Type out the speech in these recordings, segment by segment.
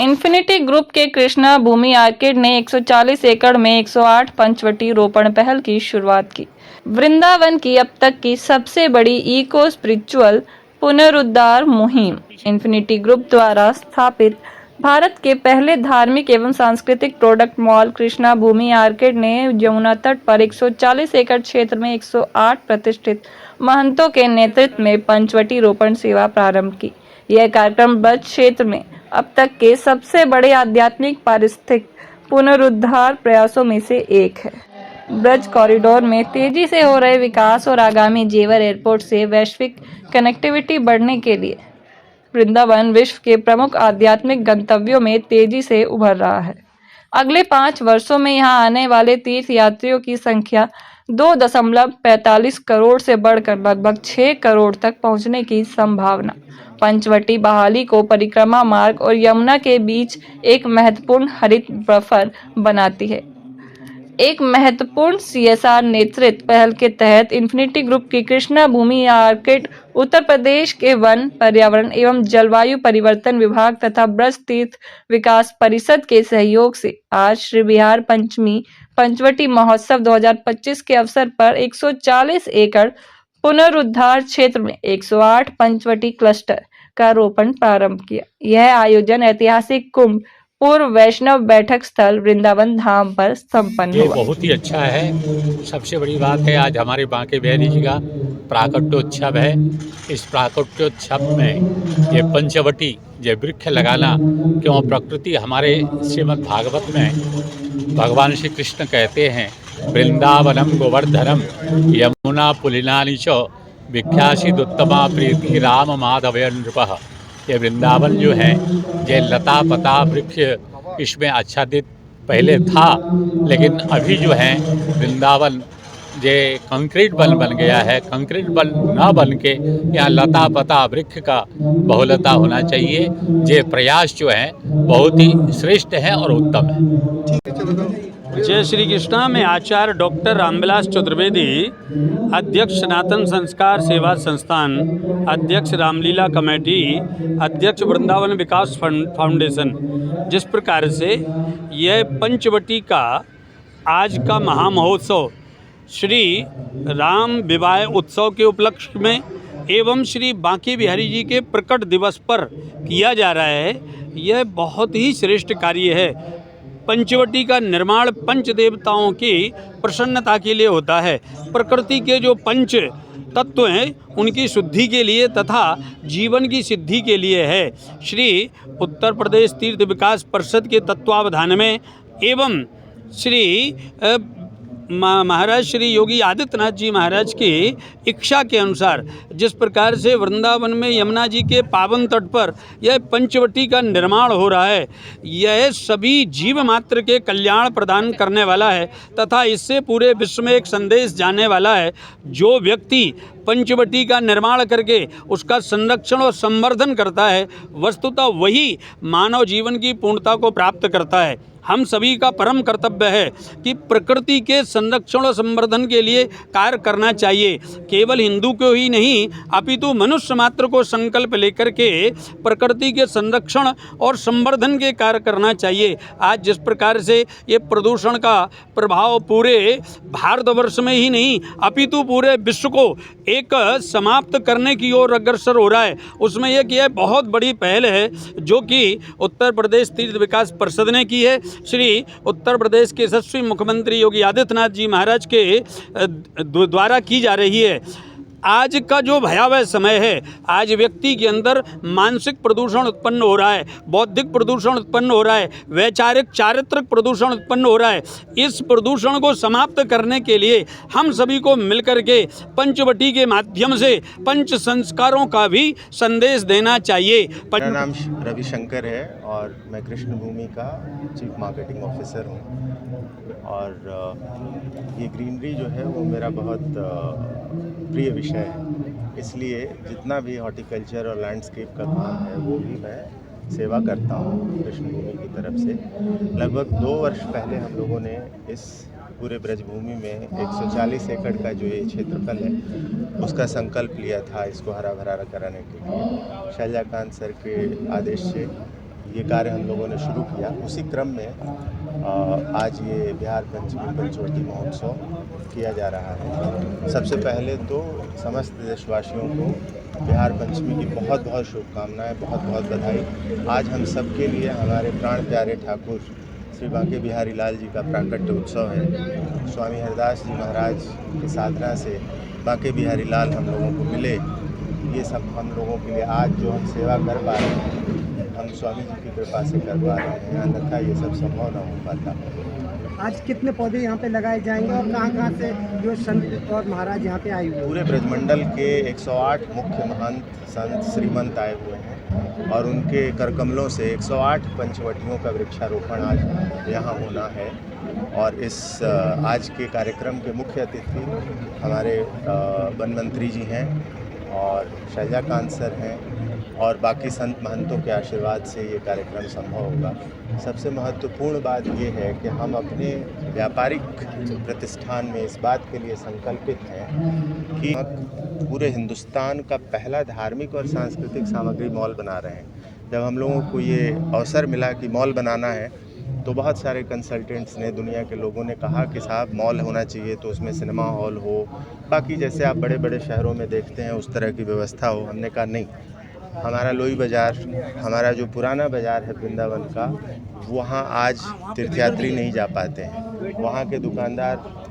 Infinity group के कृष्णा भूमि orchid ने 140 एकड़ में 108 पंचवटी रोपण पहल की शुरुआत की। वृंदावन की अब तक की सबसे बड़ी इको स्पिरिचुअल पुनरुद्धार मुहिम इन्फिनिटी ग्रुप द्वारा स्थापित भारत के पहले धार्मिक एवं सांस्कृतिक प्रोडक्ट मॉल कृष्णा भूमि आर्किड ने यमुना तट पर 140 एकड़ क्षेत्र में 108 प्रतिष्ठित महंतों के नेतृत्व में पंचवटी रोपण सेवा प्रारंभ की। यह कार्यक्रम ब्रज क्षेत्र में अब तक के सबसे बड़े आध्यात्मिक पारिस्थितिक पुनरुद्धार प्रयासों में से एक है। ब्रज कॉरिडोर में तेजी से हो रहे विकास और आगामी जेवर एयरपोर्ट से वैश्विक कनेक्टिविटी बढ़ने के लिए वृंदावन विश्व के प्रमुख आध्यात्मिक गंतव्यों में तेजी से उभर रहा है। अगले 5 वर्षों में यहां आने वाले तीर्थ यात्रियों की संख्या 2.45 करोड़ से बढ़कर लगभग 6 करोड़ तक पहुंचने की संभावना पंचवटी बहाली को परिक्रमा मार्ग और यमुना के बीच एक महत्वपूर्ण हरित बफर बनाती है। एक महत्वपूर्ण सीएसआर नेतृत्व पहल के तहत इन्फिनिटी ग्रुप की कृष्णा भूमि आर्किड उत्तर प्रदेश के वन, पर्यावरण एवं जलवायु परिवर्तन विभाग तथा ब्रज तीर्थ विकास परिषद के सहयोग से आज श्री बिहार पंचमी पंचवटी महोत्सव 2025 के अवसर पर 140 एकड़ पुनरुद्धार क्षेत्र में 108 पंचवटी क्लस्टर का रोपण प्रारंभ किया। यह आयोजन ऐतिहासिक कुंभ पूर्व वैष्णव बैठक स्थल वृंदावन धाम पर संपन्न ये हुआ। बहुत ही अच्छा है। सबसे बड़ी बात है आज हमारे बांके बिहारी जी का प्राकट्योत्सव है। इस प्राकट्योत्सव में ये पंचवटी ये वृक्ष लगाना, क्यों प्रकृति हमारे श्रीमद् भागवत में भगवान श्री कृष्ण कहते हैं वृंदावनम गोवर्धनम यमुना पुलिनानि च विख्यासिदुत्तमा प्रीति राम माधवय नृपः। ये वृंदावन जो है ये लता पता वृक्ष इसमें आच्छादित पहले था, लेकिन अभी जो है वृंदावन ये कंक्रीट वन बन गया है। कंक्रीट वन न बन के यहाँ लता पता वृक्ष का बहुलता होना चाहिए। ये प्रयास जो है बहुत ही श्रेष्ठ है और उत्तम है। जय श्री कृष्णा। मैं आचार्य डॉक्टर रामविलास चतुर्वेदी, अध्यक्ष सनातन संस्कार सेवा संस्थान, अध्यक्ष रामलीला कमेटी, अध्यक्ष वृंदावन विकास फाउंडेशन। जिस प्रकार से यह पंचवटी का आज का महामहोत्सव श्री राम विवाह उत्सव के उपलक्ष्य में एवं श्री बांके बिहारी जी के प्रकट दिवस पर किया जा रहा है, यह बहुत ही श्रेष्ठ कार्य है। पंचवटी का निर्माण पंच देवताओं की प्रसन्नता के लिए होता है। प्रकृति के जो पंच तत्व हैं उनकी शुद्धि के लिए तथा जीवन की सिद्धि के लिए है। श्री उत्तर प्रदेश तीर्थ विकास परिषद के तत्वावधान में एवं श्री महाराज श्री योगी आदित्यनाथ जी महाराज की इच्छा के अनुसार जिस प्रकार से वृंदावन में यमुना जी के पावन तट पर यह पंचवटी का निर्माण हो रहा है, यह सभी जीव मात्र के कल्याण प्रदान करने वाला है तथा इससे पूरे विश्व में एक संदेश जाने वाला है। जो व्यक्ति पंचवटी का निर्माण करके उसका संरक्षण और संवर्धन करता है, वस्तुतः वही मानव जीवन की पूर्णता को प्राप्त करता है। हम सभी का परम कर्तव्य है कि प्रकृति के संरक्षण और संवर्धन के लिए कार्य करना चाहिए। केवल हिंदू को ही नहीं अपितु मनुष्य मात्र को संकल्प लेकर के प्रकृति के संरक्षण और संवर्धन के कार्य करना चाहिए। आज जिस प्रकार से ये प्रदूषण का प्रभाव पूरे भारतवर्ष में ही नहीं अपितु पूरे विश्व को एक समाप्त करने की ओर अग्रसर हो रहा है, उसमें एक यह बहुत बड़ी पहल है जो कि उत्तर प्रदेश तीर्थ विकास परिषद ने की है। श्री उत्तर प्रदेश के यशस्वी मुख्यमंत्री योगी आदित्यनाथ जी महाराज के द्वारा की जा रही है। आज का जो भयावह समय है, आज व्यक्ति के अंदर मानसिक प्रदूषण उत्पन्न हो रहा है, बौद्धिक प्रदूषण उत्पन्न हो रहा है, वैचारिक चारित्रिक प्रदूषण उत्पन्न हो रहा है। इस प्रदूषण को समाप्त करने के लिए हम सभी को मिलकर के पंचवटी के माध्यम से पंच संस्कारों का भी संदेश देना चाहिए। मेरा नाम रविशंकर है और मैं कृष्ण भूमि का चीफ मार्केटिंग ऑफिसर हूँ और ये ग्रीनरी जो है वो मेरा बहुत प्रिय विषय है। इसलिए जितना भी हॉर्टिकल्चर और लैंडस्केप का काम है वो भी मैं सेवा करता हूँ कृष्ण भूमि की तरफ से। लगभग 2 वर्ष पहले हम लोगों ने इस पूरे ब्रजभूमि में 140 एकड़ का जो ये क्षेत्रफल है उसका संकल्प लिया था इसको हरा भरा कराने के लिए। शैलजाकांत सर के आदेश से ये कार्य हम लोगों ने शुरू किया। उसी क्रम में आज ये बिहार पंचमी पंचवटी महोत्सव किया जा रहा है। सबसे पहले तो समस्त देशवासियों को बिहार पंचमी की बहुत बहुत शुभकामनाएं, बहुत बहुत बधाई। आज हम सब के लिए हमारे प्राण प्यारे ठाकुर श्री बांके बिहारी लाल जी का प्राकट्य उत्सव है। स्वामी हरदास जी महाराज की साधना से बांके बिहारी लाल हम लोगों को मिले। ये सब हम लोगों के लिए आज जो हम सेवा कर पा रहे हैं, हम स्वामी जी की कृपा से कर पा रहे हैं, अन्यथा ये सब संभव न हो पाता। आज कितने पौधे यहाँ पे लगाए जाएंगे और कहाँ से जो संत और महाराज यहाँ पे आए हुए हैं? पूरे ब्रजमंडल के 108 मुख्य महंत संत श्रीमंत आए हुए हैं और उनके करकमलों से 108 पंचवटियों का वृक्षारोपण आज यहाँ होना है। और इस आज के कार्यक्रम के मुख्य अतिथि हमारे वन मंत्री जी हैं और शैलजाकांत सर हैं और बाकी संत महंतों के आशीर्वाद से ये कार्यक्रम संभव होगा। सबसे महत्वपूर्ण बात ये है कि हम अपने व्यापारिक प्रतिष्ठान में इस बात के लिए संकल्पित हैं कि पूरे हिंदुस्तान का पहला धार्मिक और सांस्कृतिक सामग्री मॉल बना रहे हैं। जब हम लोगों को ये अवसर मिला कि मॉल बनाना है तो बहुत सारे कंसल्टेंट्स ने, दुनिया के लोगों ने कहा कि साहब मॉल होना चाहिए तो उसमें सिनेमा हॉल हो, बाकी जैसे आप बड़े बड़े शहरों में देखते हैं उस तरह की व्यवस्था हो। हमने कहा नहीं, हमारा लोई बाज़ार, हमारा जो पुराना बाज़ार है वृंदावन का, वहाँ आज तीर्थयात्री नहीं जा पाते हैं। वहाँ के दुकानदार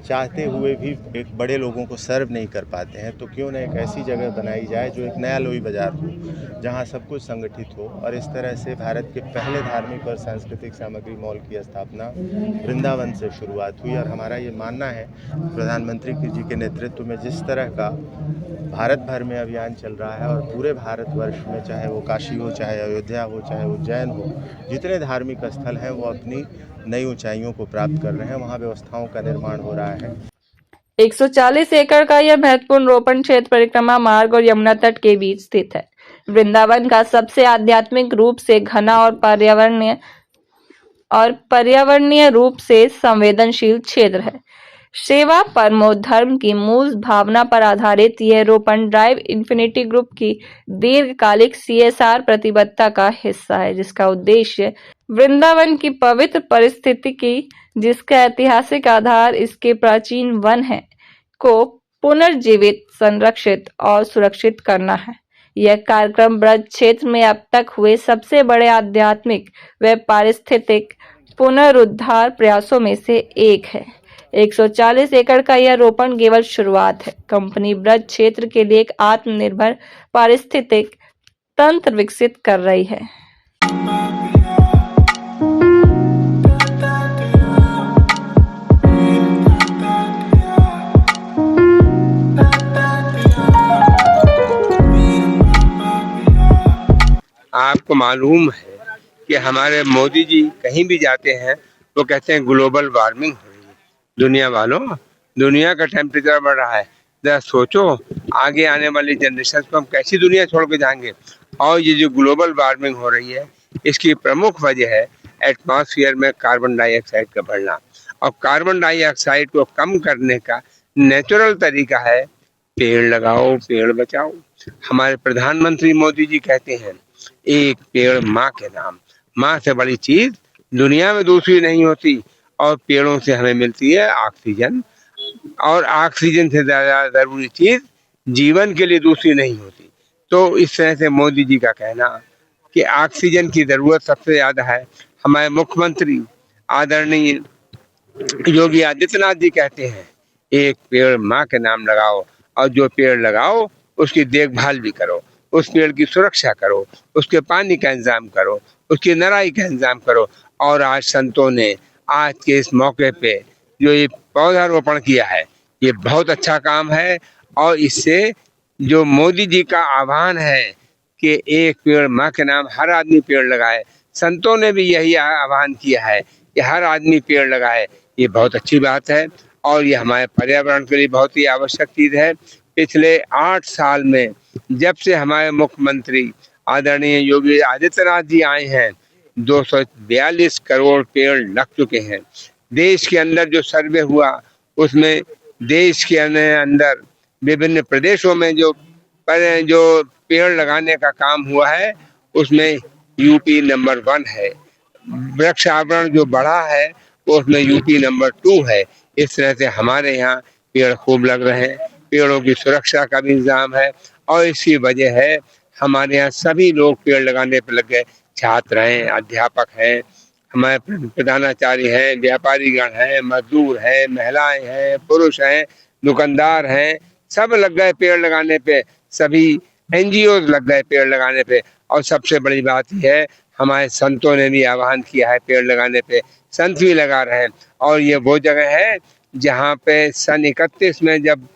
चाहते हुए भी एक बड़े लोगों को सर्व नहीं कर पाते हैं। तो क्यों न एक ऐसी जगह बनाई जाए जो एक नया लोई बाज़ार हो, जहाँ सब कुछ संगठित हो। और इस तरह से भारत के पहले धार्मिक और सांस्कृतिक सामग्री मॉल की स्थापना वृंदावन से शुरुआत हुई। और हमारा ये मानना है प्रधानमंत्री जी के नेतृत्व में जिस तरह का भारत भर में अभियान चल रहा है और पूरे भारतवर्ष में, चाहे वो काशी हो, चाहे अयोध्या हो, चाहे उज्जैन हो, जितने धार्मिक स्थल हैं वो अपनी नई ऊंचाइयों को प्राप्त कर रहे हैं। वहाँ व्यवस्थाओं का निर्माण हो रहा है। 140 एकड़ का यह महत्वपूर्ण रोपण क्षेत्र परिक्रमा मार्ग और यमुना तट के बीच स्थित है। वृंदावन का सबसे आध्यात्मिक रूप से घना और पर्यावरणीय रूप से संवेदनशील क्षेत्र है। सेवा परमो धर्म की मूल भावना पर आधारित यह रोपण ड्राइव इन्फिनिटी ग्रुप की दीर्घकालिक CSR प्रतिबद्धता का हिस्सा है, जिसका उद्देश्य वृंदावन की पवित्र परिस्थितिकी, जिसका ऐतिहासिक आधार इसके प्राचीन वन है, को पुनर्जीवित, संरक्षित और सुरक्षित करना है। यह कार्यक्रम ब्रज क्षेत्र में अब तक हुए सबसे बड़े आध्यात्मिक व पारिस्थितिक पुनरुद्धार प्रयासों में से एक है। 140 एकड़ का यह रोपण केवल शुरुआत है। कंपनी ब्रज क्षेत्र के लिए एक आत्मनिर्भर पारिस्थितिक तंत्र विकसित कर रही है। आपको मालूम है कि हमारे मोदी जी कहीं भी जाते हैं तो कहते हैं ग्लोबल वार्मिंग हो रही है। दुनिया वालों, दुनिया का टेम्परेचर बढ़ रहा है। जरा सोचो आगे आने वाली जनरेशन को हम कैसी दुनिया छोड़ के जाएंगे। और ये जो ग्लोबल वार्मिंग हो रही है, इसकी प्रमुख वजह है एटमॉस्फेयर में कार्बन डाइऑक्साइड का बढ़ना। और कार्बन डाइऑक्साइड को कम करने का नेचुरल तरीका है पेड़ लगाओ, पेड़ बचाओ। हमारे प्रधानमंत्री मोदी जी कहते हैं एक पेड़ माँ के नाम। माँ से बड़ी चीज दुनिया में दूसरी नहीं होती। और पेड़ों से हमें मिलती है ऑक्सीजन, और ऑक्सीजन से ज्यादा जरूरी चीज जीवन के लिए दूसरी नहीं होती। तो इस तरह से मोदी जी का कहना कि ऑक्सीजन की जरूरत सबसे ज्यादा है। हमारे मुख्यमंत्री आदरणीय योगी आदित्यनाथ जी कहते हैं एक पेड़ माँ के नाम लगाओ, और जो पेड़ लगाओ उसकी देखभाल भी करो, उस पेड़ की सुरक्षा करो, उसके पानी का इंतजाम करो, उसकी नराई का इंतजाम करो। और आज संतों ने आज के इस मौके पे जो ये पौधारोपण किया है, ये बहुत अच्छा काम है। और इससे जो मोदी जी का आह्वान है कि एक पेड़ माँ के नाम, हर आदमी पेड़ लगाए, संतों ने भी यही आह्वान किया है कि हर आदमी पेड़ लगाए। ये बहुत अच्छी बात है और ये हमारे पर्यावरण के लिए बहुत ही आवश्यक चीज है। पिछले 8 साल में जब से हमारे मुख्यमंत्री आदरणीय योगी आदित्यनाथ जी आए हैं, 242 करोड़ पेड़ लग चुके हैं। देश के अंदर जो सर्वे हुआ उसमें देश के अंदर विभिन्न प्रदेशों में जो पेड़ लगाने का काम हुआ है, उसमें यूपी नंबर 1 है। वृक्षारोपण जो बढ़ा है वो उसमें यूपी नंबर 2 है। इस तरह से हमारे यहाँ पेड़ खूब लग रहे हैं, पेड़ों की सुरक्षा का भी इंतजाम है और इसी वजह है हमारे यहाँ सभी लोग पेड़ लगाने पर लग गए। छात्र हैं, अध्यापक हैं, हमारे प्रधानाचार्य हैं, व्यापारीगण हैं, मजदूर हैं, महिलाएं हैं, पुरुष हैं, दुकानदार हैं, सब लग गए पेड़ लगाने पे। सभी एनजीओ लग गए पेड़ लगाने पे। और सबसे बड़ी बात यह है हमारे संतों ने भी आह्वान किया है पेड़ लगाने पे, संत भी लगा रहे हैं। और ये वो जगह है जहाँ पे सन 31 में जब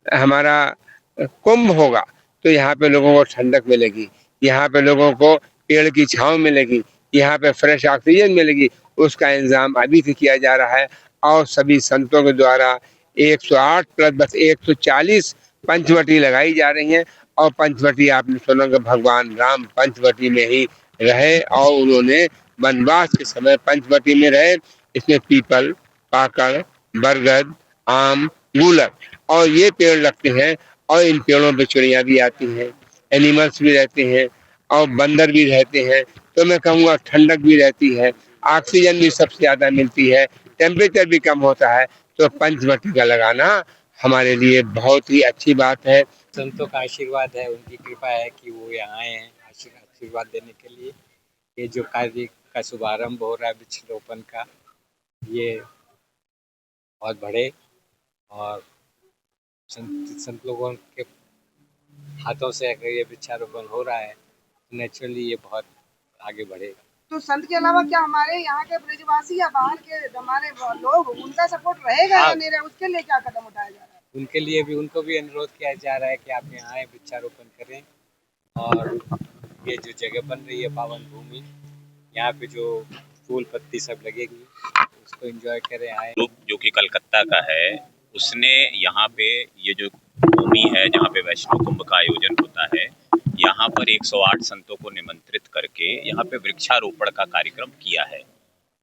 हमारा कुंभ होगा तो यहाँ पे लोगों को ठंडक मिलेगी, यहाँ पे लोगों को पेड़ की छांव मिलेगी, यहाँ पे फ्रेश ऑक्सीजन मिलेगी। उसका इंतजाम अभी से किया जा रहा है और सभी संतों के द्वारा 108 प्लस बस 140 पंचवटी लगाई जा रही हैं। और पंचवटी आपने सुना कि भगवान राम पंचवटी में ही रहे और उन्होंने वनवास के समय पंचवटी में रहे। इसमें पीपल, काकड़, बरगद, आम, गूलर और ये पेड़ लगते हैं और इन पेड़ों पे चिड़िया भी आती हैं, एनिमल्स भी रहते हैं और बंदर भी रहते हैं। तो मैं कहूँगा ठंडक भी रहती है, ऑक्सीजन भी सबसे ज़्यादा मिलती है, टेम्परेचर भी कम होता है। तो पंचवटी का लगाना हमारे लिए बहुत ही अच्छी बात है। संतों का आशीर्वाद है, उनकी कृपा है कि वो यहाँ आए हैं आशीर्वाद देने के लिए। ये जो कार्य का शुभारंभ हो रहा है वृक्षारोपण का, ये बहुत बढ़े और संत लोगों के हाथों से अगर ये वृक्षारोपण हो रहा है तो नेचुरली ये बहुत आगे बढ़ेगा। तो संत के अलावा क्या हमारे यहाँ के ब्रजवासी या बाहर के हमारे लोग, उनका सपोर्ट रहेगा या नहीं रहेगा, उसके लिए क्या कदम उठाया जा रहा है? उनके लिए भी उनको भी अनुरोध किया जा रहा है कि आप यहाँ आए, वृक्षारोपण करें और ये जो जगह बन रही है पावन भूमि, यहाँ पे जो फूल पत्ती सब लगेगी उसको एंजॉय करें, आए। जो कि कलकत्ता का है, उसने यहाँ पे ये जो भूमि है जहाँ पे वैष्णो कुंभ का आयोजन होता है, यहाँ पर 108 संतों को निमंत्रित करके यहाँ पे वृक्षारोपण का कार्यक्रम किया है।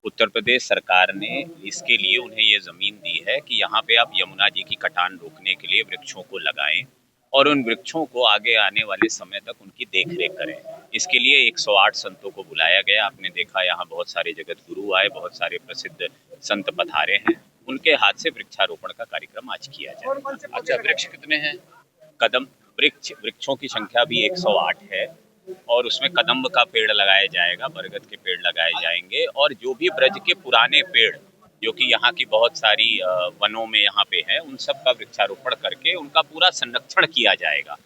उत्तर प्रदेश सरकार ने इसके लिए उन्हें ये ज़मीन दी है कि यहाँ पे आप यमुना जी की कटान रोकने के लिए वृक्षों को लगाएं और उन वृक्षों को आगे आने वाले समय तक उनकी देखरेख करें। इसके लिए 108 संतों को बुलाया गया। आपने देखा यहाँ बहुत सारे जगत गुरु आए, बहुत सारे प्रसिद्ध संत पधारे हैं, उनके हाथ से वृक्षारोपण का कार्यक्रम आज किया जाए। अच्छा, वृक्ष कितने हैं? कदम वृक्षों की संख्या भी 108 है और उसमें कदम्ब का पेड़ लगाया जाएगा, बरगद के पेड़ लगाए जाएंगे और जो भी ब्रज के पुराने पेड़ जो कि यहाँ की बहुत सारी वनों में यहाँ पे है, उन सब का वृक्षारोपण करके उनका पूरा संरक्षण किया जाएगा।